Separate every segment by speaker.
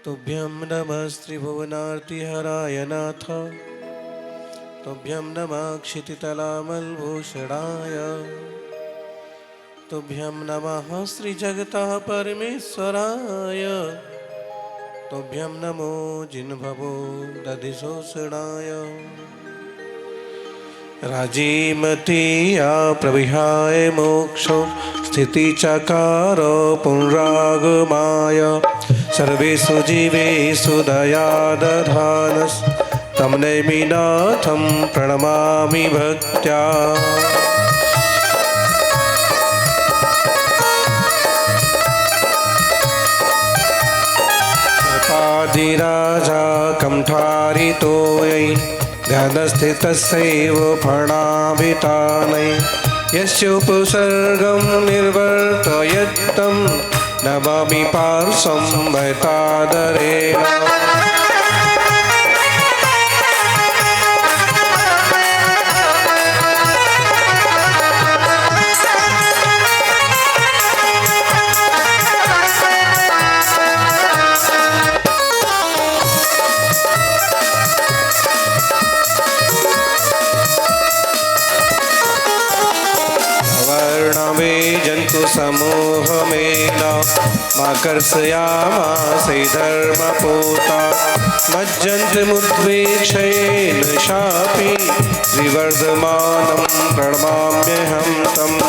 Speaker 1: तुभ्यं नमः त्रिभुवनार्तिहराय नाथ। तुभ्यं नमः क्षितितलामलभूषणाय। तुभ्यं नमः श्रीजगतः परमेश्वराय। तुभ्यं नमो जिह्ववो दधिशोषणाय। राजीमतीया प्रविहाय मोक्षो स्थितिचकारो पुनरागमाय। सर्वेषु जीवेषु दयादधानस्तं नैमिनाथं प्रणमामि भक्त्या। सर्पाधिराजा कंठारितोयै ध्यानस्थितस्यैव फणाभितानै। यस्योपसर्गं निर्वर्तयत्तं नमामि पार्श्वं भयतादरेण। जंतु समूहमेन माकर्षयामासे धर्मपूता। मज्जन्तमुद्वेक्षयेन शापि त्रिवर्धमानं प्रणमाम्यहं तम्।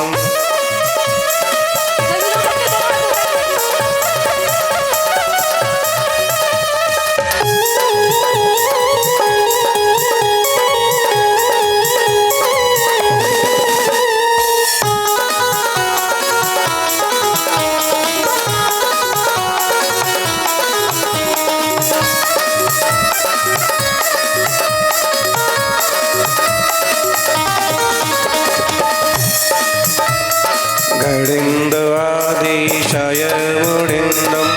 Speaker 1: गणिन्दवादिशाय मुनिन्दं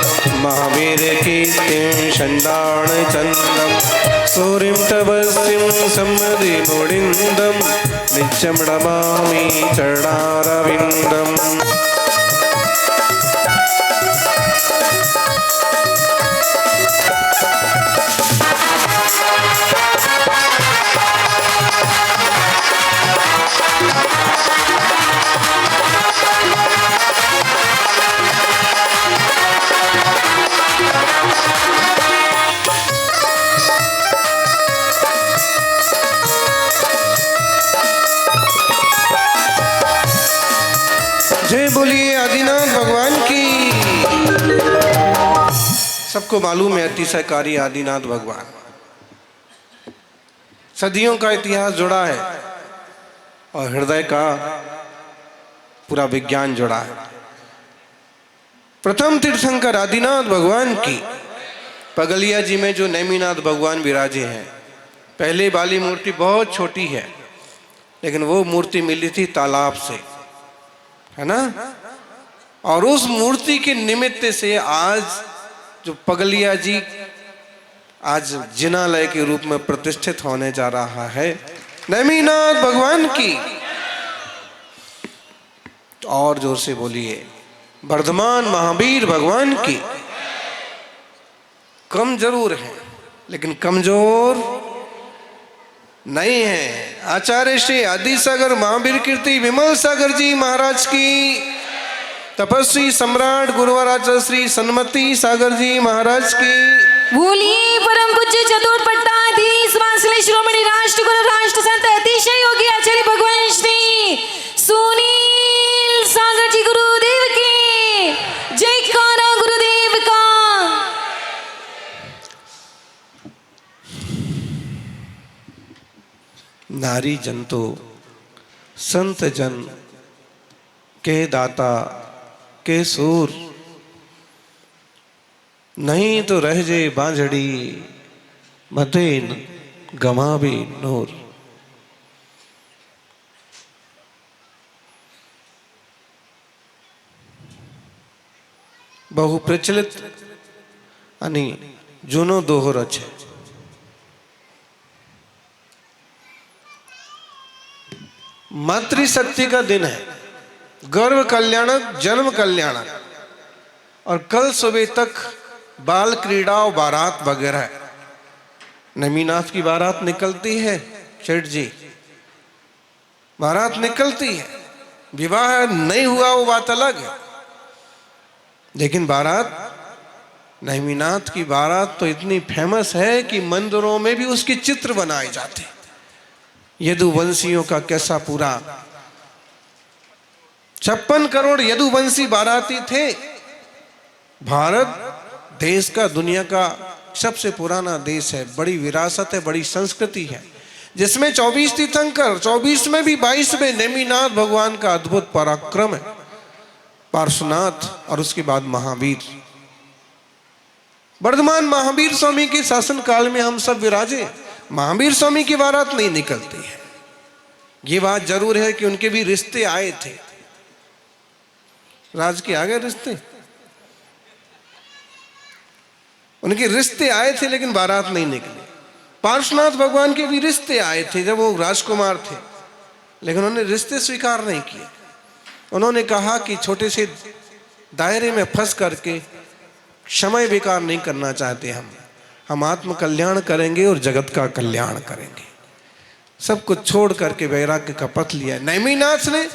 Speaker 1: महावीरकीर्तिं षण्डाणचन्दं। सूर्यं तपस्विं सम्मदिमुनिन्दं नित्यं नमामि चरणारविन्दम्। जय बोलिए आदिनाथ भगवान की। सबको मालूम है अतिशयकारी आदिनाथ भगवान। सदियों का इतिहास जुड़ा है और हृदय का पूरा विज्ञान जुड़ा है। प्रथम तीर्थंकर आदिनाथ भगवान की पगलिया जी में जो नेमिनाथ भगवान विराजे हैं। पहले वाली मूर्ति बहुत छोटी है, लेकिन वो मूर्ति मिली थी तालाब से, है ना। और उस मूर्ति के निमित्त से आज जो पगलिया जी आज जिनालय के रूप में प्रतिष्ठित होने जा रहा है, नेमिनाथ भगवान की। और जोर से बोलिए वर्धमान महावीर भगवान की। कम जरूर है लेकिन कमजोर नहीं है। आचार्य श्री आदि सागर महावीर कीर्ति विमल सागर जी महाराज की। तपस्वी सम्राट गुरुवर आचार्य श्री सन्मति सागर जी महाराज की।
Speaker 2: बोलिए परम पूज्य चतुर्थ पट्टाधीश वासले शिरोमणि राष्ट्र गुरु राष्ट्र संत अतिशय योगी आचार्य भगवान श्री सुनील सागर जी गुरुदेव की जयकारा गुरुदेव का।
Speaker 1: नारी जंतु संत जन के दाता के सूर। नहीं तो रह जे बांझड़ी मते गमावे नूर। बहु प्रचलित अनि जूनो दोहर है। मातृशक्ति का दिन है, गर्भ कल्याणक जन्म कल्याणक। और कल सुबह तक बाल क्रीड़ा और बारात वगैरह। नेमिनाथ की बारात निकलती है सेठ जी, बारात निकलती है, विवाह नहीं हुआ वो बात अलग है, लेकिन बारात, नेमिनाथ की बारात तो इतनी फेमस है कि मंदिरों में भी उसके चित्र बनाए जाते। यदुवंशियों का कैसा पूरा 56 करोड़ यदुवंशी बाराती थे। भारत देश का, दुनिया का सबसे पुराना देश है, बड़ी विरासत है, बड़ी संस्कृति है, जिसमें 24 तीर्थंकर, 24 में भी 22 में नेमिनाथ भगवान का अद्भुत पराक्रम है, पार्श्वनाथ और उसके बाद महावीर। वर्धमान महावीर स्वामी के शासन काल में हम सब विराजे। महावीर स्वामी की बारात नहीं निकलती है। ये बात जरूर है कि उनके भी रिश्ते आए थे, राज के आ गए रिश्ते, उनके रिश्ते आए थे लेकिन बारात नहीं निकली। पार्श्वनाथ भगवान के भी रिश्ते आए थे जब वो राजकुमार थे, लेकिन उन्होंने रिश्ते स्वीकार नहीं किए। उन्होंने कहा कि छोटे से दायरे में फंस करके समय बेकार नहीं करना चाहते, हम आत्म कल्याण करेंगे और जगत का कल्याण करेंगे। सब कुछ छोड़ करके वैराग्य का पथ लिया। नेमिनाथ ने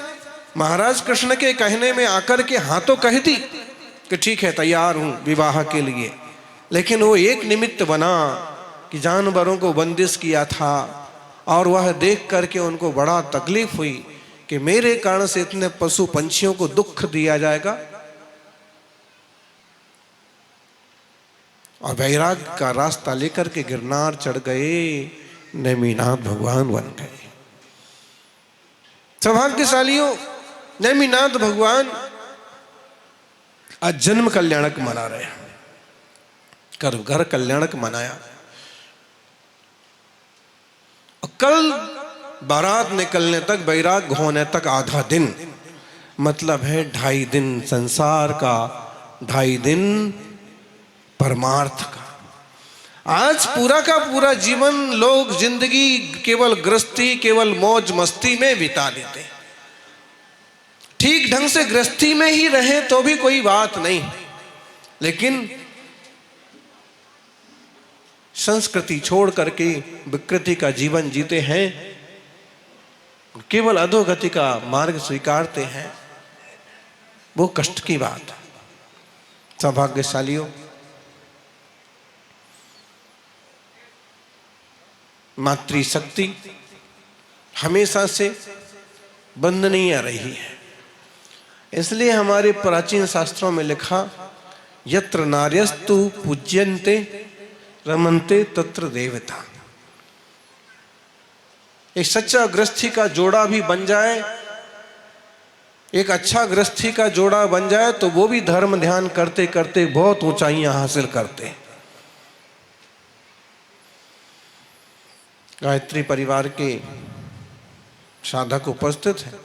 Speaker 1: महाराज कृष्ण के कहने में आकर के हाँ तो कह दी कि ठीक है तैयार हूं विवाह के लिए, लेकिन वो एक निमित्त बना कि जानवरों को बंदिश किया था और वह देख करके उनको बड़ा तकलीफ हुई कि मेरे कारण से इतने पशु पंछियों को दुख दिया जाएगा, और वैराग्य का रास्ता लेकर के गिरनार चढ़ गए, नेमिनाथ भगवान बन गए। सौभाग्यशालियों, नेमिनाथ भगवान आज जन्म कल्याणक मना रहे हैं, घर कल्याणक मनाया। कल बारात निकलने तक, वैराग्य होने तक आधा दिन, मतलब है 2.5 दिन संसार का, 2.5 दिन परमार्थ का। आज पूरा का पूरा जीवन लोग जिंदगी केवल गृहस्थी, केवल मौज मस्ती में बिता देते। ठीक ढंग से गृहस्थी में ही रहे तो भी कोई बात नहीं, लेकिन संस्कृति छोड़ करके विकृति का जीवन जीते हैं, केवल अधोगति का मार्ग स्वीकारते हैं, वो कष्ट की बात है। सौभाग्यशालियों, मातृशक्ति हमेशा से वंदनीय रही है। इसलिए हमारे प्राचीन शास्त्रों में लिखा, यत्र नार्यस्तु पूज्यन्ते रमन्ते तत्र देवता। एक सच्चा गृहस्थी का जोड़ा भी बन जाए, एक अच्छा गृहस्थी का जोड़ा बन जाए तो वो भी धर्म ध्यान करते करते बहुत ऊंचाइयां हासिल करते हैं। गायत्री परिवार के साधक उपस्थित हैं,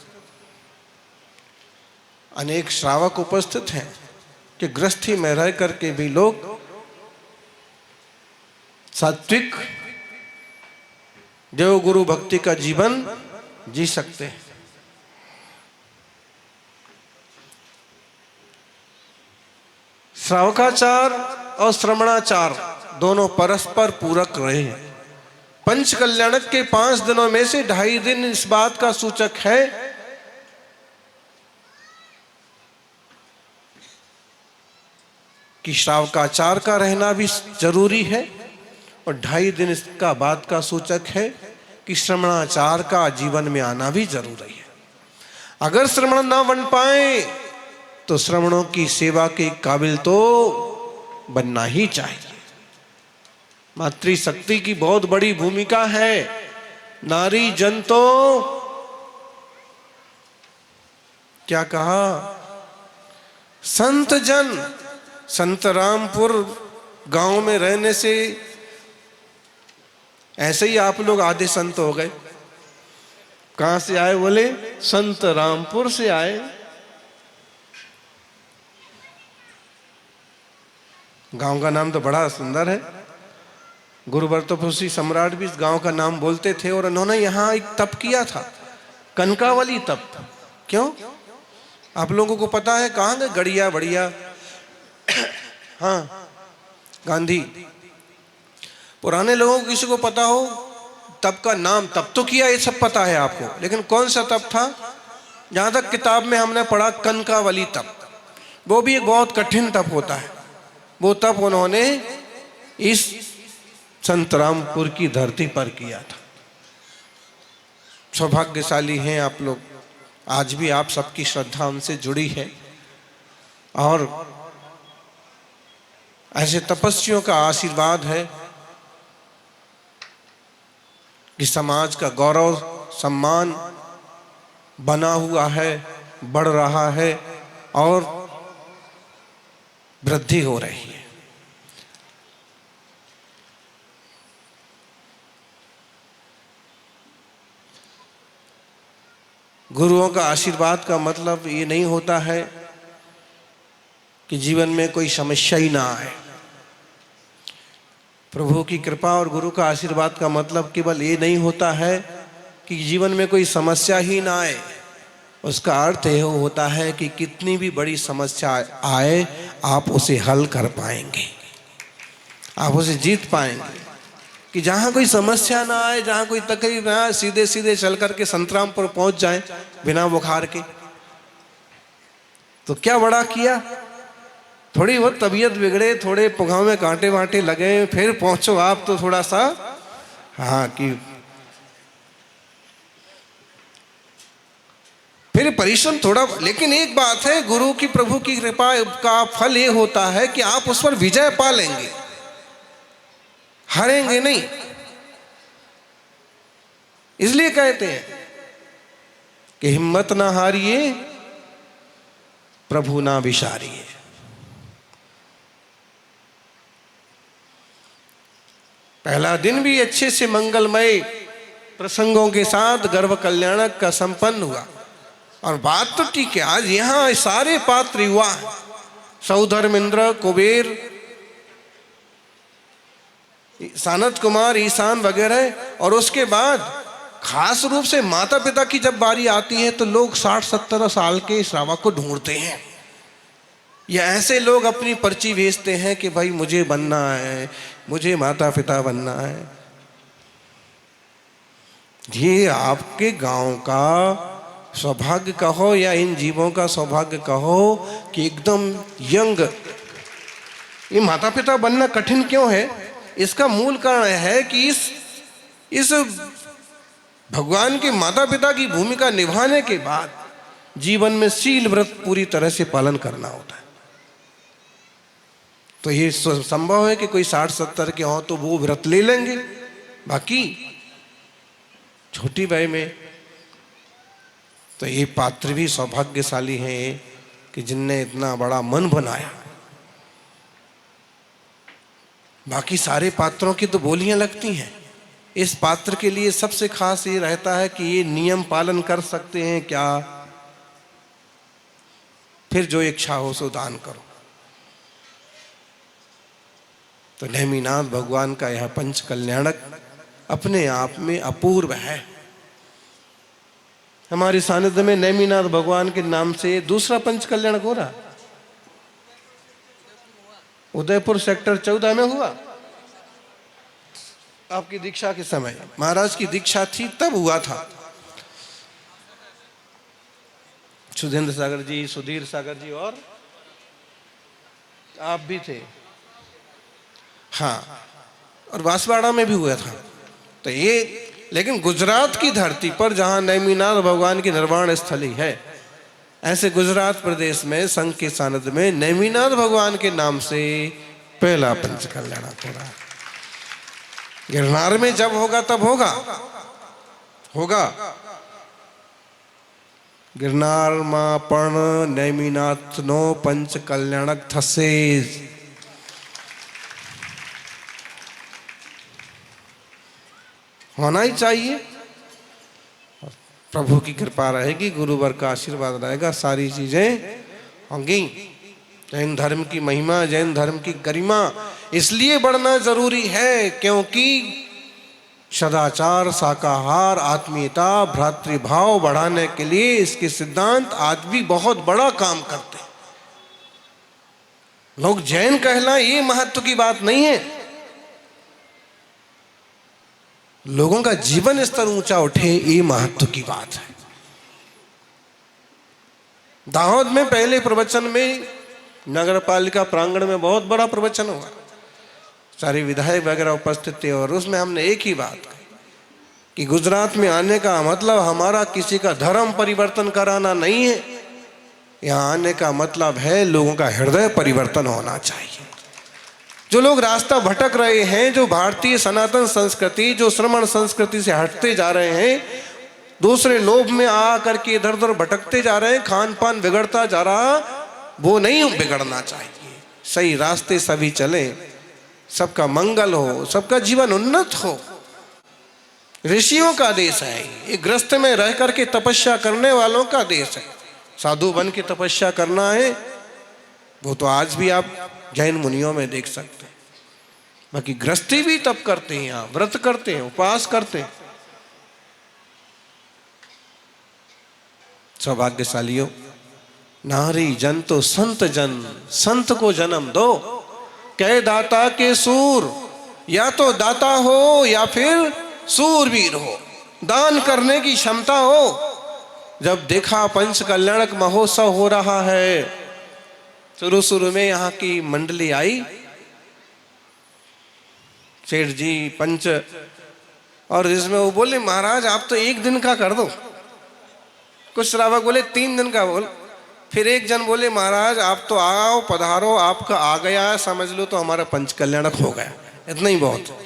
Speaker 1: अनेक श्रावक उपस्थित हैं कि गृहस्थी में रह करके भी लोग सात्विक देव गुरु भक्ति का जीवन जी सकते हैं। श्रावकाचार और श्रवणाचार दोनों परस्पर पूरक रहे हैं। पंच कल्याणक के 5 दिनों में से 2.5 दिन इस बात का सूचक है कि श्रावकाचार का रहना भी जरूरी है, और 2.5 दिन इसका बात का सूचक है कि श्रवणाचार का जीवन में आना भी जरूरी है। अगर श्रवण ना बन पाए तो श्रवणों की सेवा के काबिल तो बनना ही चाहिए। मातृशक्ति की बहुत बड़ी भूमिका है। नारी जन तो क्या कहा, संत जन। संत रामपुर गांव में रहने से ऐसे ही आप लोग आधे संत हो गए। कहां से आए बोले? संत रामपुर से आए। गांव का नाम तो बड़ा सुंदर है। गुरु बरतपुसी सम्राट भी इस गांव का नाम बोलते थे, और उन्होंने यहाँ एक तप किया था, कनकावली तप। क्यों? आप लोगों को पता है कहाँ गए? गड़िया बढ़िया, हाँ गांधी। पुराने लोगों को किसी को पता हो तप का नाम, तप तो किया ये सब पता है आपको, लेकिन कौन सा तप था? जहां तक किताब में हमने पढ़ा कनकावली तप, वो भी एक बहुत कठिन तप होता है। वो तप उन्होंने इस संतरामपुर की धरती पर किया था। सौभाग्यशाली हैं आप लोग, आज भी आप सबकी श्रद्धा उनसे जुड़ी है और ऐसे तपस्वियों का आशीर्वाद है कि समाज का गौरव सम्मान बना हुआ है, बढ़ रहा है और वृद्धि हो रही है। गुरुओं का आशीर्वाद का मतलब ये नहीं होता है कि जीवन में कोई समस्या ही ना आए। प्रभु की कृपा और गुरु का आशीर्वाद का मतलब केवल ये नहीं होता है कि जीवन में कोई समस्या ही ना आए। उसका अर्थ यह होता है कि कितनी भी बड़ी समस्या आए आप उसे हल कर पाएंगे, आप उसे जीत पाएंगे। कि जहाँ कोई समस्या ना आए, जहाँ कोई तकलीफ ना आए, सीधे सीधे चल करके संतरामपुर पहुंच जाए बिना बुखार के, तो क्या बड़ा किया। थोड़ी बहुत तबीयत बिगड़े, थोड़े पुगाव में कांटे वांटे लगे, फिर पहुंचो आप तो थोड़ा सा हाँ कि फिर परिश्रम थोड़ा। लेकिन एक बात है, गुरु की प्रभु की कृपा का फल ये होता है कि आप उस पर विजय पा लेंगे, हारेंगे नहीं। इसलिए कहते हैं कि हिम्मत ना हारिए, प्रभु ना विसारिए। पहला दिन भी अच्छे से मंगलमय प्रसंगों के साथ गर्भ कल्याणक का संपन्न हुआ। और बात तो ठीक है, आज यहां सारे पात्र युवा, सौधर्मेंद्र, कुबेर, सानत कुमार, ईशान वगैरह, और उसके बाद खास रूप से माता पिता की जब बारी आती है तो लोग 60-70 साल के श्रावक को ढूंढते हैं। या ऐसे लोग अपनी पर्ची भेजते हैं कि भाई मुझे बनना है, मुझे माता पिता बनना है। ये आपके गांव का सौभाग्य कहो या इन जीवों का सौभाग्य कहो कि एकदम यंग। ये माता पिता बनना कठिन क्यों है? इसका मूल कारण है कि इस भगवान के माता पिता की भूमिका निभाने के बाद जीवन में शील व्रत पूरी तरह से पालन करना होता है। तो ये संभव है कि कोई 60-70 के हों तो वो व्रत ले लेंगे, बाकी छोटी वय में तो ये पात्र भी सौभाग्यशाली हैं कि जिनने इतना बड़ा मन बनाया। बाकी सारे पात्रों की तो बोलियां लगती हैं, इस पात्र के लिए सबसे खास ये रहता है कि ये नियम पालन कर सकते हैं क्या। फिर जो इच्छा हो सो दान करो। तो नेमिनाथ भगवान का यह पंच कल्याणक अपने आप में अपूर्व है। हमारे सानिध्य में नेमिनाथ भगवान के नाम से दूसरा पंच कल्याणक हो रहा, उदयपुर सेक्टर 14 में हुआ। आपकी दीक्षा के समय, महाराज की दीक्षा थी तब हुआ था। सुधेंद्र सागर जी, सुधीर सागर जी और आप भी थे, हाँ, और बांसवाड़ा में भी हुआ था। तो ये लेकिन गुजरात की धरती पर जहां नेमिनाथ भगवान की निर्वाण स्थली है, ऐसे गुजरात प्रदेश में संघ के सानिध्य में नेमिनाथ भगवान के नाम से पहला पंच कल्याणक हो रहा है। गिरनार में जब होगा तब होगा गिरनार मां पण नेमिनाथ नो पंच कल्याणक थसे। होना ही चाहिए। प्रभु की कृपा रहेगी, गुरुवर का आशीर्वाद रहेगा, सारी चीजें होंगी। जैन धर्म की महिमा, जैन धर्म की गरिमा इसलिए बढ़ना जरूरी है क्योंकि सदाचार, शाकाहार, आत्मीयता, भ्रातृभाव बढ़ाने के लिए इसके सिद्धांत आज भी बहुत बड़ा काम करते हैं। लोग जैन कहलाएं ये महत्व की बात नहीं है। लोगों का जीवन स्तर ऊंचा उठे ये महत्व की बात है। दाहोद में पहले प्रवचन में नगर पालिका प्रांगण में बहुत बड़ा प्रवचन हुआ, सारे विधायक वगैरह उपस्थित थे, और उसमें हमने एक ही बात कही कि गुजरात में आने का मतलब हमारा किसी का धर्म परिवर्तन कराना नहीं है, यहाँ आने का मतलब है लोगों का हृदय परिवर्तन होना चाहिए। जो लोग रास्ता भटक रहे हैं, जो भारतीय सनातन संस्कृति, जो श्रमण संस्कृति से हटते जा रहे हैं, दूसरे लोभ में आ करके इधर उधर भटकते जा रहे हैं, खान पान बिगड़ता जा रहा, वो नहीं बिगड़ना चाहिए। सही रास्ते सभी चले, सबका मंगल हो, सबका जीवन उन्नत हो। ऋषियों का देश है ये, गृहस्थ में रह करके तपस्या करने वालों का देश है। साधु बन के तपस्या करना है वो तो आज भी आप जैन मुनियों में देख सकते हैं। बाकी गृहस्थी भी तप करते हैं, यहाँ व्रत करते हैं, उपवास करते हैं। सौभाग्यशालियों, नारी जन तो संत जन, संत को जन्म दो। कह दाता के सूर, या तो दाता हो या फिर सूरवीर हो, दान करने की क्षमता हो। जब देखा पंच कल्याणक महोत्सव हो रहा है, शुरू शुरू में यहाँ की मंडली आई, सेठ जी पंच, और इसमें वो बोले महाराज आप तो एक दिन का कर दो। कुछ श्रावक बोले 3 दिन का बोल। फिर एक जन बोले महाराज आप तो आओ पधारो, आपका आ गया समझ लो तो हमारा पंच कल्याणक हो गया, इतना ही बहुत।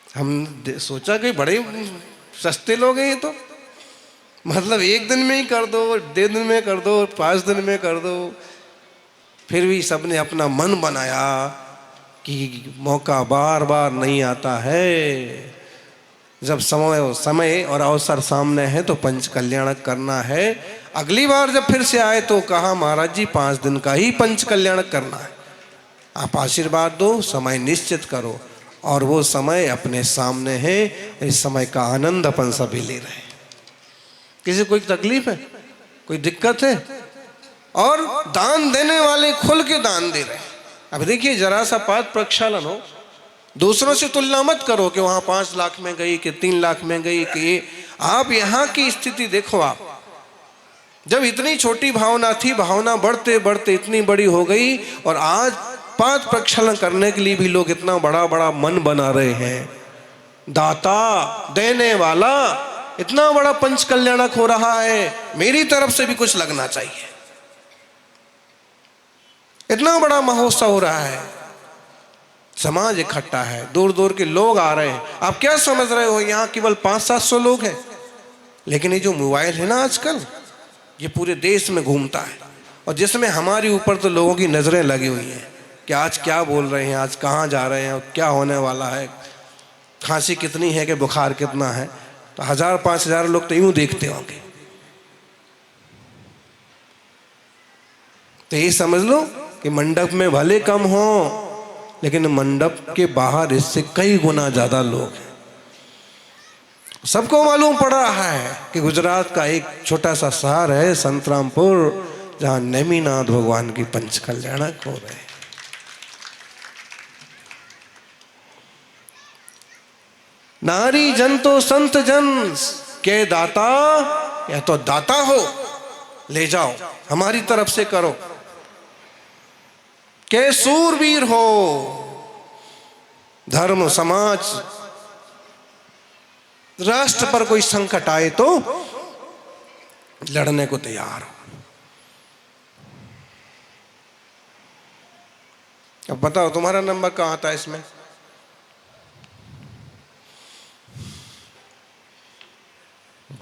Speaker 1: हम सोचा कि बड़े सस्ते लोग हैं ये तो, मतलब 1 दिन में ही कर दो, 1.5 दिन में कर दो, 5 दिन में कर दो। फिर भी सबने अपना मन बनाया कि मौका बार बार नहीं आता है, जब समय और अवसर सामने है तो पंच कल्याणक करना है। अगली बार जब फिर से आए तो कहा महाराज जी 5 दिन का ही पंच कल्याणक करना है, आप आशीर्वाद दो, समय निश्चित करो। और वो समय अपने सामने है, इस समय का आनंद अपन सभी ले रहे हैं। किसी को कोई तकलीफ है, कोई दिक्कत है, और दान देने वाले खुल के दान दे रहे हैं। अब देखिए जरा सा पाद प्रक्षालन हो, दूसरों से तुलना मत करो कि वहां 5 लाख में गई कि 3 लाख में गई कि आप यहाँ की स्थिति देखो। आप जब इतनी छोटी भावना थी, भावना बढ़ते बढ़ते इतनी बड़ी हो गई, और आज पाद प्रक्षालन करने के लिए भी लोग इतना बड़ा बड़ा मन बना रहे हैं। दाता देने वाला इतना बड़ा पंच कल्याणक हो रहा है, मेरी तरफ से भी कुछ लगना चाहिए। इतना बड़ा महोत्सव हो रहा है, समाज इकट्ठा है, दूर दूर के लोग आ रहे हैं। आप क्या समझ रहे हो यहाँ केवल 500-700 लोग हैं? लेकिन ये जो मोबाइल है ना आजकल, ये पूरे देश में घूमता है, और जिसमें हमारे ऊपर तो लोगों की नजरें लगी हुई हैं कि आज क्या बोल रहे हैं, आज कहाँ जा रहे हैं, क्या होने वाला है, खांसी कितनी है कि बुखार कितना है। तो 1000-5000 लोग तो यूं देखते होंगे। तो ये समझ लो कि मंडप में भले कम हो, लेकिन मंडप के बाहर इससे कई गुना ज्यादा लोग हैं। सबको मालूम पड़ रहा है कि गुजरात का एक छोटा सा शहर है संतरामपुर, जहां नेमिनाथ भगवान की पंच कल्याणक हो रहे हैं। नारी जन तो संत जन, के दाता, या तो दाता हो ले जाओ, हमारी तरफ से करो। के सूरवीर हो, धर्म समाज राष्ट्र पर कोई संकट आए तो लड़ने को तैयार हो। अब बताओ तुम्हारा नंबर कहां आता है इसमें?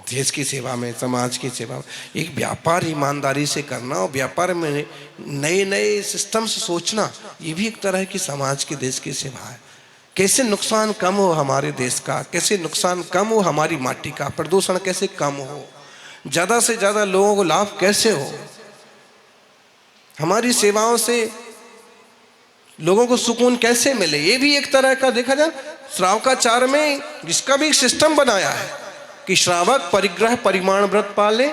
Speaker 1: देश की सेवा में, समाज की सेवा में। एक व्यापार ईमानदारी से करना, और व्यापार में नए नए सिस्टम से सोचना, ये भी एक तरह की समाज की, देश की सेवा है। कैसे नुकसान कम हो हमारे देश का, कैसे नुकसान कम हो हमारी माटी का, प्रदूषण कैसे कम हो, ज़्यादा से ज़्यादा लोगों को लाभ कैसे हो, हमारी सेवाओं से लोगों को सुकून कैसे मिले। ये भी एक तरह का देखा जाए श्रावकाचार में जिसका भी एक सिस्टम बनाया है कि श्रावक परिग्रह परिमाण व्रत पाले,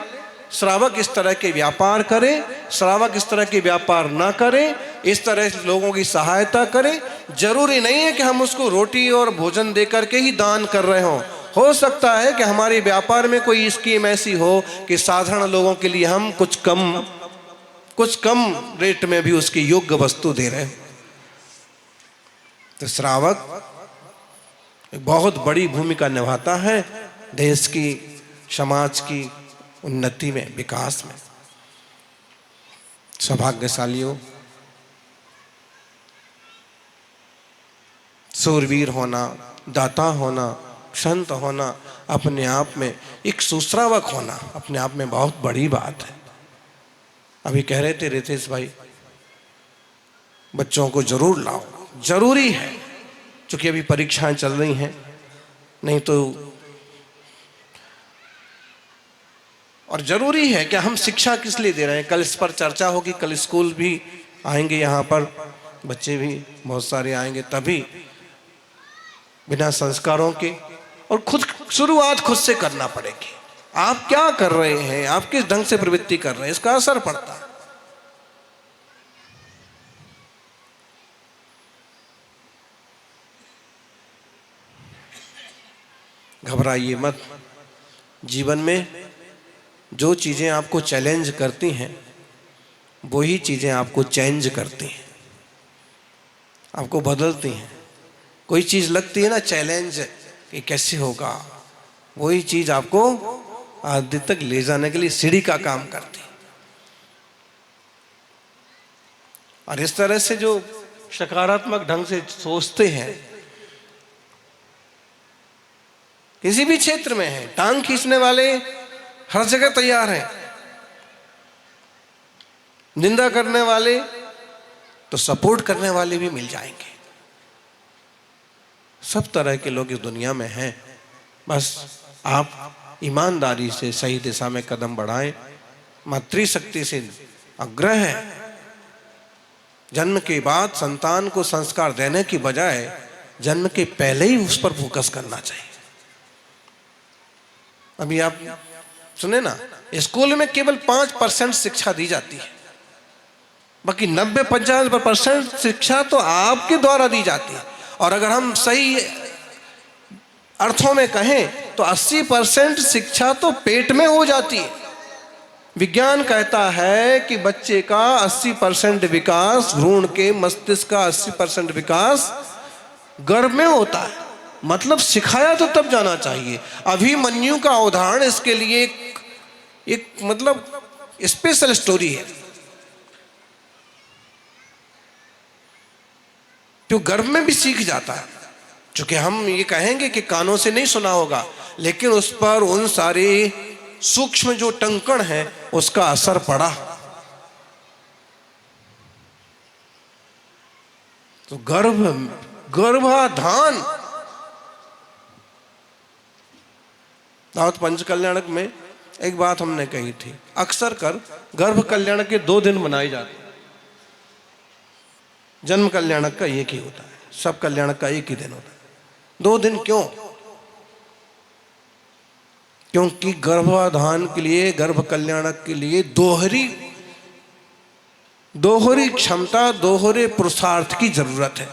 Speaker 1: श्रावक इस तरह के व्यापार करे, श्रावक इस तरह के व्यापार ना करे, इस तरह से लोगों की सहायता करे। जरूरी नहीं है कि हम उसको रोटी और भोजन दे करके ही दान कर रहे हों। हो सकता है कि हमारे व्यापार में कोई स्कीम ऐसी हो कि साधारण लोगों के लिए हम कुछ कम रेट में भी उसकी योग्य वस्तु दे रहे हैं। तो श्रावक एक बहुत बड़ी भूमिका निभाता है देश की, समाज की उन्नति में, विकास में। सौभाग्यशालियों, सूरवीर होना, दाता होना, संत होना, अपने आप में एक सुश्रावक होना अपने आप में बहुत बड़ी बात है। अभी कह रहे थे रितेश भाई, बच्चों को जरूर लाओ, जरूरी है, क्योंकि अभी परीक्षाएं चल रही हैं, नहीं तो। और जरूरी है कि हम शिक्षा किस लिए दे रहे हैं, कल इस पर चर्चा होगी। कल स्कूल भी आएंगे, यहाँ पर बच्चे भी बहुत सारे आएंगे, तभी बिना संस्कारों के, और खुद शुरुआत खुद से करना पड़ेगी। आप क्या कर रहे हैं, आप किस ढंग से प्रवृत्ति कर रहे हैं, इसका असर पड़ता है। घबराइए मत। जीवन में जो चीजें आपको चैलेंज करती हैं वही चीजें आपको चेंज करती हैं, आपको बदलती हैं। कोई चीज लगती है ना चैलेंज कि कैसे होगा, वही चीज आपको आदि तक ले जाने के लिए सीढ़ी का काम करती है। और इस तरह से जो सकारात्मक ढंग से सोचते हैं, किसी भी क्षेत्र में है, टांग खींचने वाले हर जगह तैयार हैं, निंदा करने वाले तो सपोर्ट करने वाले भी मिल जाएंगे। सब तरह के लोग इस दुनिया में हैं। बस आप ईमानदारी से सही दिशा में कदम बढ़ाएं। मातृशक्ति से आग्रह है, जन्म के बाद संतान को संस्कार देने की बजाय जन्म के पहले ही उस पर फोकस करना चाहिए। अभी आप सुने ना, स्कूल में केवल 5% शिक्षा दी जाती है, बाकी 90-50% शिक्षा तो आपके द्वारा दी जाती है। और अगर हम सही अर्थों में कहें तो 80% शिक्षा तो पेट में हो जाती है। विज्ञान कहता है कि बच्चे का 80% विकास, भ्रूण के मस्तिष्क का 80% विकास गर्भ में होता है। मतलब सिखाया तो तब जाना चाहिए। अभिमन्यु का उदाहरण इसके लिए एक मतलब स्पेशल स्टोरी है, जो गर्भ में भी सीख जाता है। क्योंकि हम ये कहेंगे कि कानों से नहीं सुना होगा, लेकिन उस पर उन सारे सूक्ष्म जो टंकण है उसका असर पड़ा। तो गर्भाधान, दाऊद पंच कल्याणक में एक बात हमने कही थी, अक्सर कर गर्भ कल्याणक के 2 दिन मनाए जाते हैं। जन्म कल्याणक का एक ही होता है, सब कल्याणक का एक ही दिन होता है। 2 दिन क्यों? क्योंकि गर्भाधान के लिए, गर्भ कल्याणक के लिए दोहरी क्षमता, दोहरे पुरुषार्थ की जरूरत है।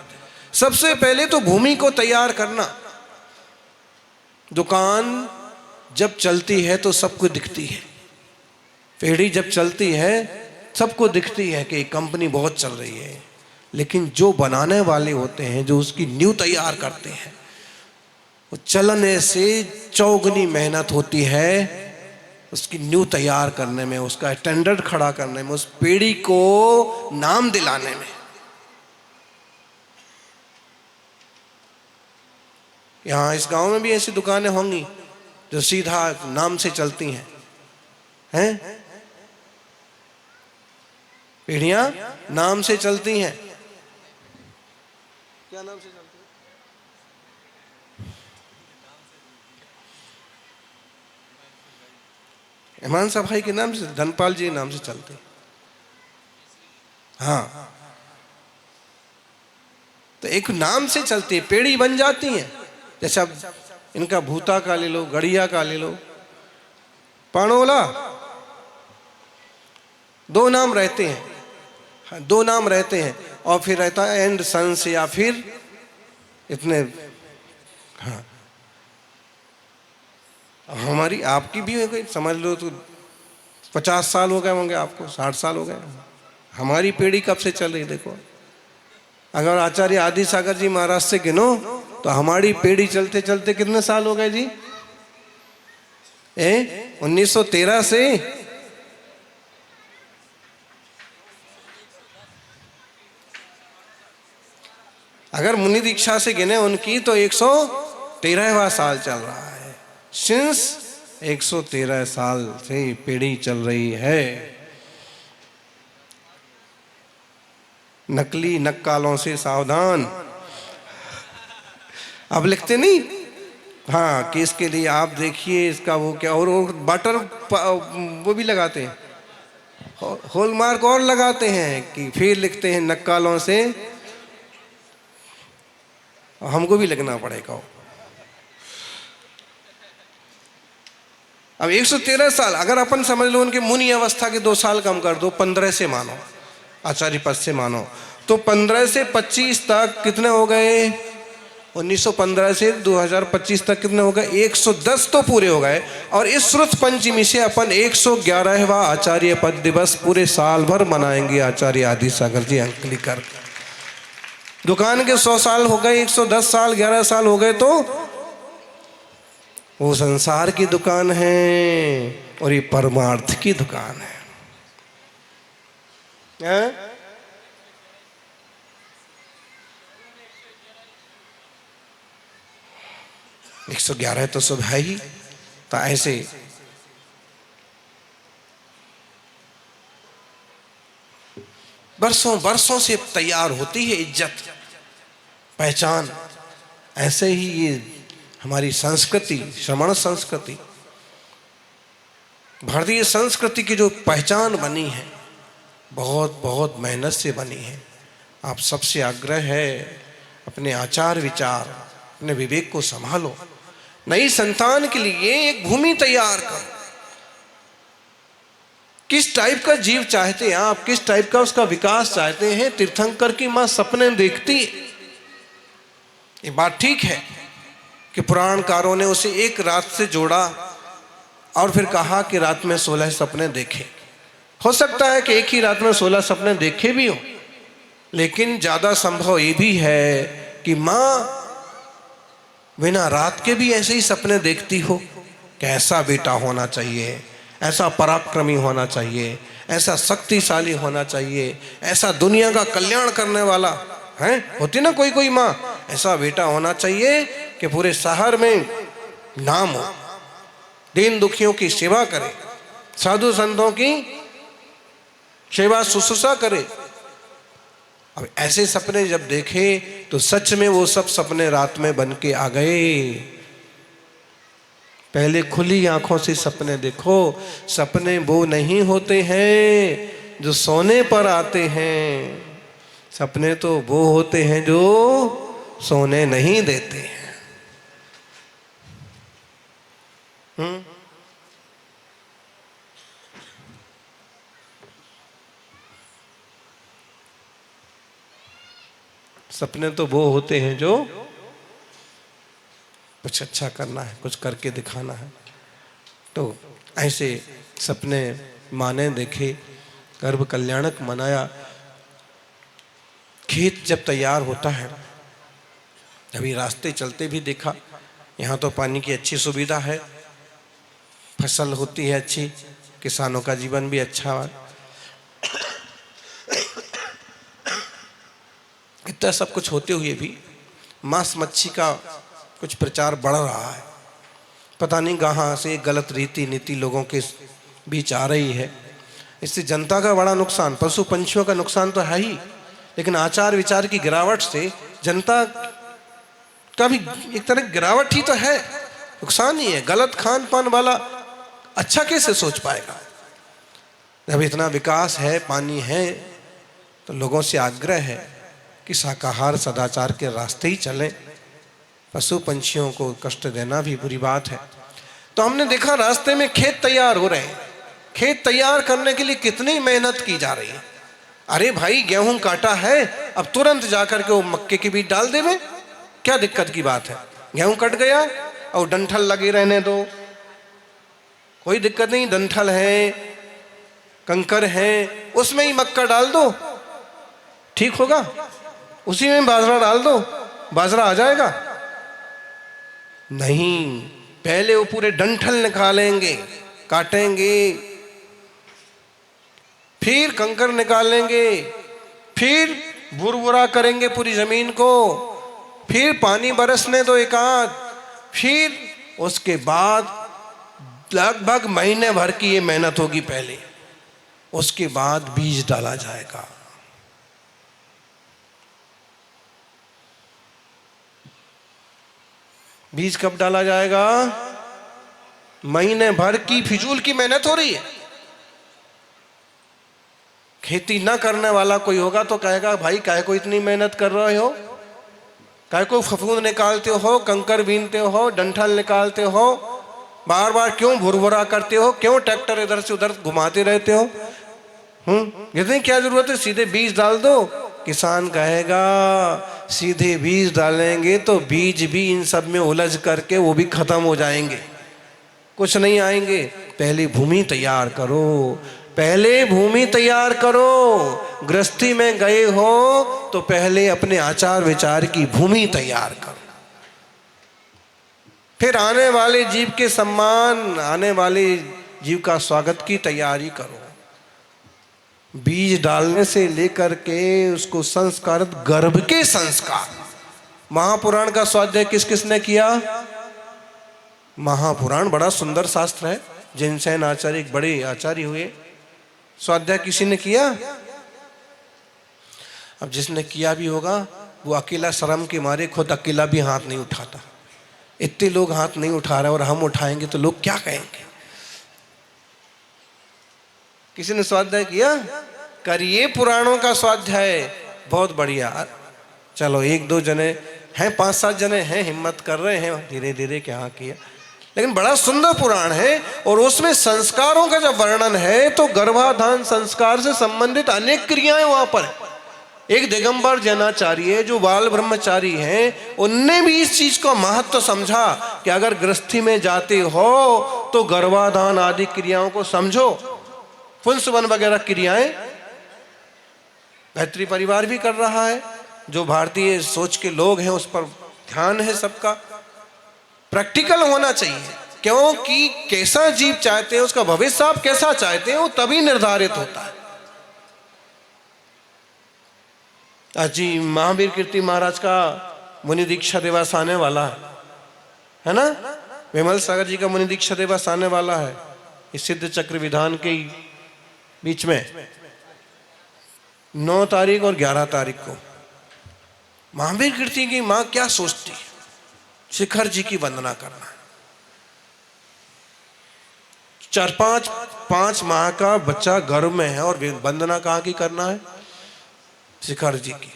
Speaker 1: सबसे पहले तो भूमि को तैयार करना। दुकान जब चलती है तो सबको दिखती है, पेढ़ी जब चलती है सबको दिखती है कि कंपनी बहुत चल रही है, लेकिन जो बनाने वाले होते हैं, जो उसकी नींव तैयार करते हैं, वो चलने से चौगुनी मेहनत होती है उसकी नींव तैयार करने में, उसका स्टैंडर्ड खड़ा करने में, उस पेड़ी को नाम दिलाने में। यहाँ इस गांव में भी ऐसी दुकानें होंगी जो सीधा नाम से चलती हैं, पीढ़ियां नाम से चलती हैं। क्या नाम से चलती है? ईमान साहब भाई के नाम से, धनपाल जी के नाम से चलते। हाँ, तो एक नाम से चलती है, पेड़ी बन जाती हैं। जैसे अब इनका भूता का ले लो, गड़िया का ले लो, पाणोला दो नाम रहते हैं, हाँ, दो नाम रहते हैं, और फिर रहता है एंड सन्स, या फिर इतने। हाँ, हमारी आपकी भी है कोई, समझ लो तो 50 साल हो गए होंगे आपको, 60 साल हो गए। हमारी पीढ़ी कब से चल रही देखो। अगर आचार्य आदि सागर जी महाराज से गिनो तो हमारी पीढ़ी चलते चलते कितने साल हो गए जी? 1913 से। अगर मुनि दीक्षा से गिने उनकी तो 113वां साल चल रहा है। सिंस 113 साल से पीढ़ी चल रही है। नकली नक्कालों से सावधान। अब लिखते नहीं, हाँ, कि इसके लिए आप देखिए इसका वो क्या, और वो बटर वो भी लगाते हैं, हॉलमार्क और लगाते हैं, कि फिर लिखते हैं नक्कालों से। हमको भी लगना पड़ेगा। अब 113 साल अगर अपन समझ लो, उनके मुनि अवस्था के 2 साल कम कर दो, 15 से मानो, आचार्य पद से मानो, तो 15 से 25 तक कितने हो गए? 1915 से 2025 तक कितने हो गए? 110 तो पूरे हो गए। और इस श्रुत पंचमी से अपन 111वां आचार्य पद दिवस पूरे साल भर मनाएंगे। आचार्य आदि सागर जी अंकली कर दुकान के 100 साल हो गए, 110 साल, 11 साल हो गए, तो वो संसार की दुकान है और ये परमार्थ की दुकान है। 111 तो सब है ही। तो ऐसे बरसों बरसों से तैयार होती है इज्जत, पहचान। ऐसे ही ये हमारी संस्कृति, श्रमण संस्कृति, भारतीय संस्कृति की जो पहचान बनी है, बहुत बहुत मेहनत से बनी है। आप सबसे आग्रह है, अपने आचार विचार, अपने विवेक को संभालो। नई संतान के लिए एक भूमि तैयार करो। किस टाइप का जीव चाहते हैं आप, किस टाइप का उसका विकास चाहते हैं? तीर्थंकर की मां सपने देखती है, ये बात ठीक है कि पुराणकारों ने उसे एक रात से जोड़ा और फिर कहा कि रात में 16 सपने देखे। हो सकता है कि एक ही रात में 16 सपने देखे भी हो, लेकिन ज्यादा संभव ये भी है कि मां बिना रात के भी ऐसे ही सपने देखती हो कि ऐसा बेटा होना चाहिए, ऐसा पराक्रमी होना चाहिए, ऐसा शक्तिशाली होना चाहिए, ऐसा दुनिया का कल्याण करने वाला है। होती ना कोई कोई माँ, ऐसा बेटा होना चाहिए कि पूरे शहर में नाम हो, दीन दुखियों की सेवा करे, साधु संतों की सेवा शुश्रूषा करे। अब ऐसे सपने जब देखे तो सच में वो सब सपने रात में बन के आ गए। पहले खुली आंखों से सपने देखो। सपने वो नहीं होते हैं जो सोने पर आते हैं, सपने तो वो होते हैं जो सोने नहीं देते हैं। सपने तो वो होते हैं जो कुछ अच्छा करना है, कुछ करके दिखाना है। तो ऐसे सपने माने देखे, गर्भ कल्याणक मनाया। खेत जब तैयार होता है, अभी रास्ते चलते भी देखा, यहाँ तो पानी की अच्छी सुविधा है, फसल होती है अच्छी, किसानों का जीवन भी अच्छा है। इतना सब कुछ होते हुए भी मांस मच्छी का कुछ प्रचार बढ़ रहा है। पता नहीं कहाँ से गलत रीति नीति लोगों के बीच आ रही है। इससे जनता का बड़ा नुकसान, पशु पंछियों का नुकसान तो है ही, लेकिन आचार विचार की गिरावट से जनता का भी एक तरह गिरावट ही तो है, नुकसान ही है। गलत खान पान वाला अच्छा कैसे सोच पाएगा? जब इतना विकास है, पानी है, तो लोगों से आग्रह है कि शाकाहार सदाचार के रास्ते ही चलें। पशु पंछियों को कष्ट देना भी बुरी बात है। तो हमने देखा रास्ते में खेत तैयार हो रहे हैं, खेत तैयार करने के लिए कितनी मेहनत की जा रही है। अरे भाई गेहूं काटा है, अब तुरंत जाकर के वो मक्के के बीज डाल देवे, क्या दिक्कत की बात है। गेहूं कट गया और डंठल लगे रहने दो, कोई दिक्कत नहीं। डंठल है, कंकर है, उसमें ही मक्का डाल दो, ठीक होगा। उसी में बाजरा डाल दो, बाजरा आ जाएगा। नहीं, पहले वो पूरे डंठल निकालेंगे, काटेंगे, फिर कंकर निकालेंगे, फिर बुरबुरा करेंगे पूरी जमीन को, फिर पानी बरसने दो एक आध, फिर उसके बाद लगभग महीने भर की ये मेहनत होगी पहले, उसके बाद बीज डाला जाएगा। बीज कब डाला जाएगा? महीने भर की फिजूल की मेहनत हो रही है। खेती ना करने वाला कोई होगा तो कहेगा भाई काहे को इतनी मेहनत कर रहे हो, काहे को फफूंद निकालते हो, कंकर बीनते हो, डंठल निकालते हो, बार बार क्यों भुरभुरा करते हो, क्यों ट्रैक्टर इधर से उधर घुमाते रहते हो। इतनी क्या जरूरत है, सीधे बीज डाल दो। किसान कहेगा सीधे बीज डालेंगे तो बीज भी इन सब में उलझ करके वो भी खत्म हो जाएंगे, कुछ नहीं आएंगे। पहले भूमि तैयार करो, पहले भूमि तैयार करो। गृहस्थी में गए हो तो पहले अपने आचार विचार की भूमि तैयार करो, फिर आने वाले जीव के सम्मान, आने वाले जीव का स्वागत की तैयारी करो। बीज डालने से लेकर के उसको संस्कारित गर्भ के संस्कार। महापुराण का स्वाध्याय किस किसने किया? महापुराण बड़ा सुंदर शास्त्र है, जिनसेन आचार्य एक बड़े आचार्य हुए, स्वाध्याय किसी ने किया? अब जिसने किया भी होगा वो अकेला शर्म के मारे खुद अकेला भी हाथ नहीं उठाता। इतने लोग हाथ नहीं उठा रहे और हम उठाएंगे तो लोग क्या कहेंगे। किसी ने स्वाध्याय किया? करिए पुराणों का स्वाध्याय, बहुत बढ़िया। चलो एक दो जने हैं, 5-7 जने हैं, हिम्मत कर रहे हैं, धीरे धीरे क्या किया, लेकिन बड़ा सुंदर पुराण है। और उसमें संस्कारों का जब वर्णन है तो गर्भाधान संस्कार से संबंधित अनेक क्रियाएं वहां पर है। एक दिगंबर जैनाचार्य जो बाल ब्रह्मचारी हैं, उनने भी इस चीज का महत्व समझा कि अगर गृहस्थी में जाते हो तो गर्भाधान आदि क्रियाओं को समझो। पुंसवन वगैरह क्रियाएं गायत्री परिवार भी कर रहा है, जो भारतीय सोच के लोग हैं उस पर ध्यान है सबका। प्रैक्टिकल होना चाहिए, क्योंकि कैसा जीव चाहते हैं, उसका भविष्य आप कैसा चाहते हैं, वो तभी निर्धारित होता है। आज जी महावीर कीर्ति महाराज का मुनि दीक्षा दिवस आने वाला है ना। विमल सागर जी का मुनि दीक्षा दिवस आने वाला है इस सिद्ध चक्र विधान के बीच में 9 तारीख और 11 तारीख को। महावीर कीर्ति की मां क्या सोचती है, शिखर जी की वंदना करना है। 4-5 माह का बच्चा गर्भ में है और वंदना कहाँ की करना है? शिखर जी की।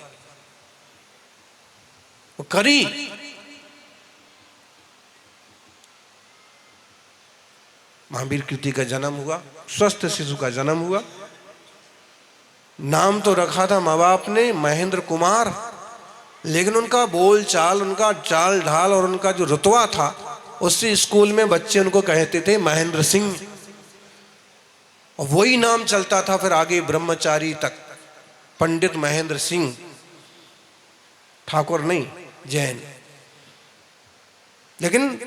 Speaker 1: वो करी। महावीर कीर्ति का जन्म हुआ, स्वस्थ शिशु का जन्म हुआ। नाम तो रखा था माँ बाप ने महेंद्र कुमार, लेकिन उनका बोल चाल, उनका चाल ढाल और उनका जो रुतबा था, उससे स्कूल में बच्चे उनको कहते थे महेंद्र सिंह, और वही नाम चलता था फिर आगे ब्रह्मचारी तक, पंडित महेंद्र सिंह, ठाकुर नहीं, जैन। लेकिन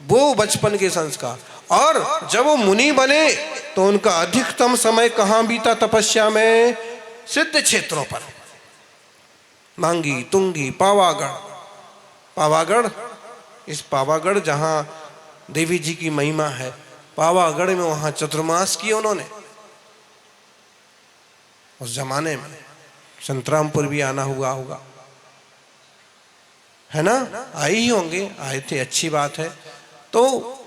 Speaker 1: वो बचपन के संस्कार। और जब वो मुनि बने तो उनका अधिकतम समय कहाँ बीता? तपस्या में, सिद्ध क्षेत्रों पर, मांगी, तुंगी, पावागढ़। पावागढ़, इस पावागढ़ जहाँ देवी जी की महिमा है, पावागढ़ में वहाँ चतुर्मास किए उन्होंने। उस जमाने में संतरामपुर भी आना हुआ होगा, है ना? आए ही होंगे, आए थे, अच्छी बात है। तो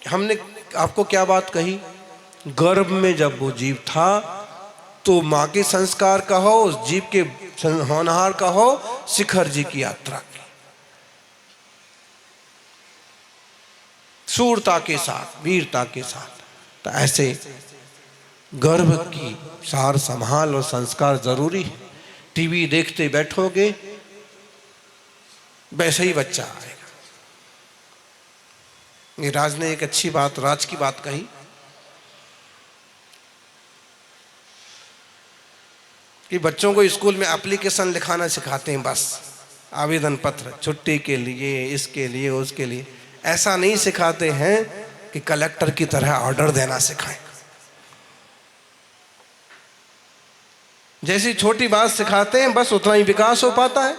Speaker 1: हमने आपको क्या बात कही? गर्भ में जब वो जीव था तो माँ के संस्कार का हो, उस जीव के होनहार का हो, शिखर जी की यात्रा की, शूरता के साथ, वीरता के साथ। तो ऐसे गर्भ की सार संभाल और संस्कार जरूरी है। टीवी देखते बैठोगे वैसे ही बच्चा आएगा। ये राज ने एक अच्छी बात, राज की बात कही कि बच्चों को स्कूल में एप्लीकेशन लिखाना सिखाते हैं, बस आवेदन पत्र, छुट्टी के लिए, इसके लिए, उसके लिए। ऐसा नहीं सिखाते हैं कि कलेक्टर की तरह ऑर्डर देना सिखाएं। जैसी छोटी बात सिखाते हैं बस उतना ही विकास हो पाता है,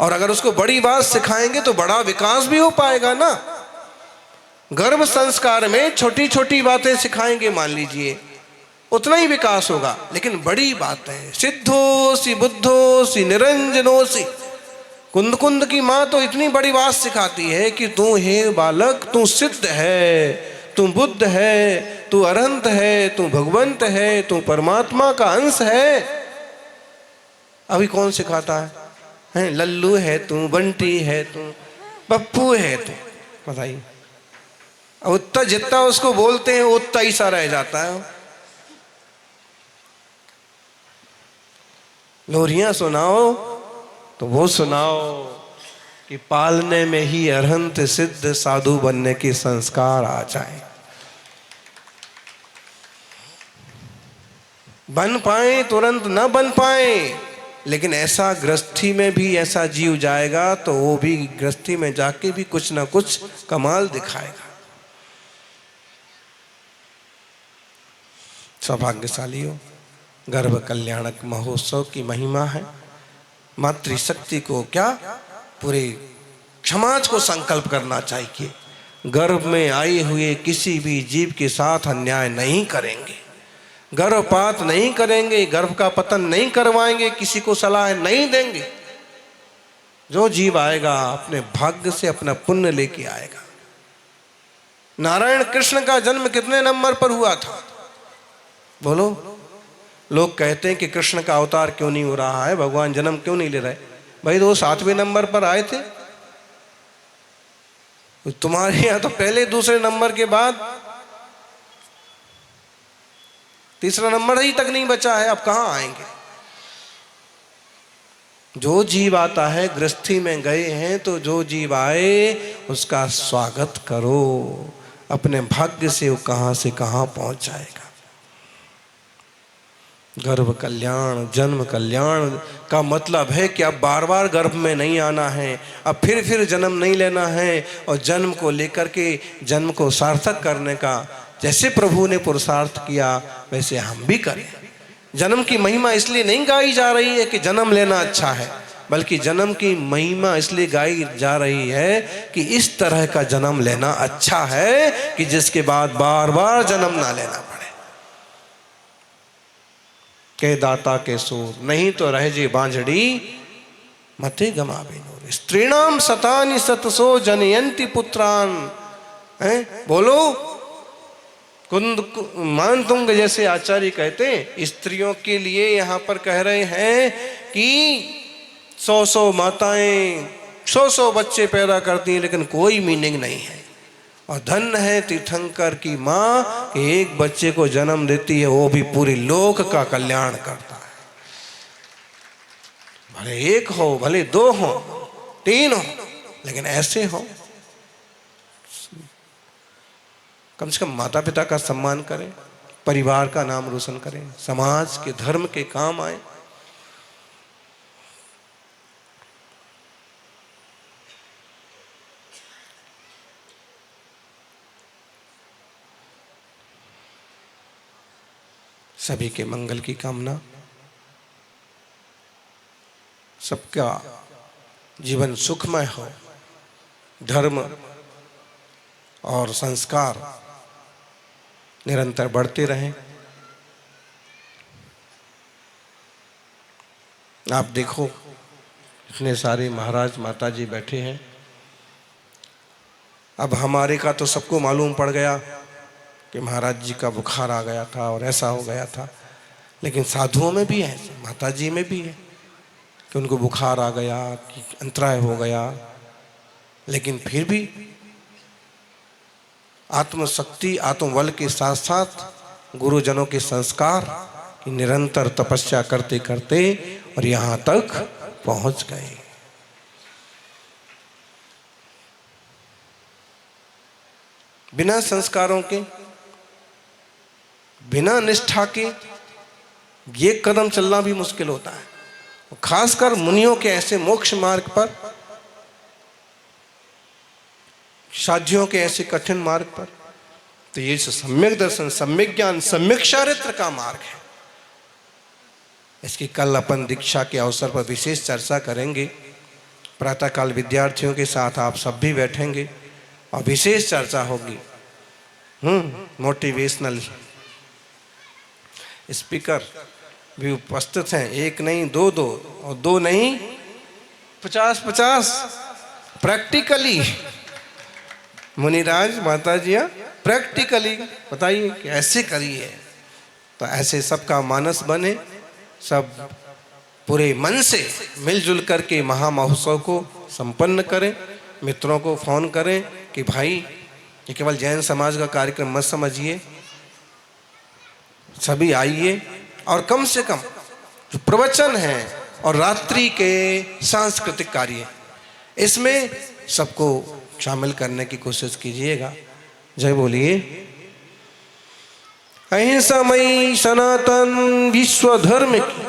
Speaker 1: और अगर उसको बड़ी बात सिखाएंगे तो बड़ा विकास भी हो पाएगा ना। गर्भ संस्कार में छोटी छोटी बातें सिखाएंगे, मान लीजिए, उतना ही विकास होगा। लेकिन बड़ी बातें, सिद्धोसी बुद्धोसी निरंजनोसी, कुंद कुंद की माँ तो इतनी बड़ी बात सिखाती है कि तू हे बालक, तू सिद्ध है, तू बुद्ध है, तू अरहंत है, तू भगवंत है, तू परमात्मा का अंश है। अभी कौन सिखाता है? लल्लू है तू, बंटी है तू, पप्पू है तू, बताइए। उतना जितना उसको बोलते हैं उतना ही सा रह जाता है। लोरियां सुनाओ तो वो सुनाओ कि पालने में ही अरहंत सिद्ध साधु बनने के संस्कार आ जाए। बन पाए तुरंत न बन पाए, लेकिन ऐसा गृहस्थी में भी ऐसा जीव जाएगा तो वो भी गृहस्थी में जाके भी कुछ ना कुछ कमाल दिखाएगा। सौभाग्यशाली हो। गर्भ कल्याणक महोत्सव की महिमा है। मातृशक्ति को क्या, पूरे समाज को संकल्प करना चाहिए, गर्भ में आए हुए किसी भी जीव के साथ अन्याय नहीं करेंगे, गर्भपात नहीं करेंगे, गर्भ का पतन नहीं करवाएंगे, किसी को सलाह नहीं देंगे। जो जीव आएगा अपने भाग्य से अपना पुण्य लेके आएगा। नारायण कृष्ण का जन्म कितने नंबर पर हुआ था? बोलो। लोग कहते हैं कि कृष्ण का अवतार क्यों नहीं हो रहा है, भगवान जन्म क्यों नहीं ले रहे? भाई तो वो 7वें नंबर पर आए थे। तुम्हारे यहां तो पहले दूसरे नंबर के बाद तीसरा नंबर ही तक नहीं बचा है, अब कहां आएंगे? जो जीव आता है, गृहस्थी में गए हैं तो जो जीव आए उसका स्वागत करो। अपने भाग्य से वो कहां से कहां पहुंच जाएगा। गर्भ कल्याण, जन्म कल्याण का मतलब है कि अब बार बार गर्भ में नहीं आना है, अब फिर जन्म नहीं लेना है, और जन्म को लेकर के जन्म को सार्थक करने का जैसे प्रभु ने पुरुषार्थ किया वैसे हम भी करें। जन्म की महिमा इसलिए नहीं गाई जा रही है कि जन्म लेना अच्छा है, बल्कि जन्म की महिमा इसलिए गाई जा रही है कि इस तरह का जन्म लेना अच्छा है कि जिसके बाद बार बार जन्म ना लेना पड़े। के दाता के सोर, नहीं तो रह जे बांझड़ी मते गमावे नूर। स्त्रीणाम सतानि सतसो जनयंती पुत्रान। बोलो। कुंद मान तुंग जैसे आचार्य कहते हैं, स्त्रियों के लिए यहाँ पर कह रहे हैं कि 100 माताएं 100 बच्चे पैदा करती हैं, लेकिन कोई मीनिंग नहीं है। और धन है तीर्थंकर की माँ कि एक बच्चे को जन्म देती है, वो भी पूरे लोक का कल्याण करता है। भले एक हो, भले 2 हो, 3 हो, लेकिन ऐसे हो। कम से कम माता पिता का सम्मान करें, परिवार का नाम रोशन करें, समाज के धर्म के काम आए। सभी के मंगल की कामना, सबका जीवन सुखमय हो, धर्म और संस्कार निरंतर बढ़ते रहें। आप देखो इतने सारे महाराज माता जी बैठे हैं। अब हमारे का तो सबको मालूम पड़ गया कि महाराज जी का बुखार आ गया था और ऐसा हो गया था, लेकिन साधुओं में भी है, माता जी में भी है कि उनको बुखार आ गया, कि अंतराय हो गया, लेकिन फिर भी आत्मशक्ति आत्मबल के साथ साथ गुरुजनों के संस्कार की निरंतर तपस्या करते करते और यहाँ तक पहुँच गए। बिना संस्कारों के, बिना निष्ठा के ये कदम चलना भी मुश्किल होता है, खासकर मुनियों के ऐसे मोक्ष मार्ग पर, साध्यों के ऐसे कठिन मार्ग पर। तो ये सम्यक दर्शन, सम्यक ज्ञान, सम्यक चारित्र का मार्ग है। इसकी कल अपन दीक्षा के अवसर पर विशेष चर्चा करेंगे। प्रातःकाल विद्यार्थियों के साथ आप सब भी बैठेंगे और विशेष चर्चा होगी। मोटिवेशनल स्पीकर भी उपस्थित हैं, एक नहीं दो दो, और दो नहीं 50-50 प्रैक्टिकली। मुनिराज माता जी प्रैक्टिकली बताइए कि ऐसे करिए। तो ऐसे सबका मानस बने, सब पूरे मन से मिलजुल करके महामहोत्सव को संपन्न करें। मित्रों को फोन करें कि भाई ये केवल जैन समाज का कार्यक्रम मत समझिए, सभी आइए और कम से कम जो प्रवचन है और रात्रि के सांस्कृतिक कार्य, इसमें सबको शामिल करने की कोशिश कीजिएगा। जय बोलिए अहिंसामयी सनातन विश्व धर्म की।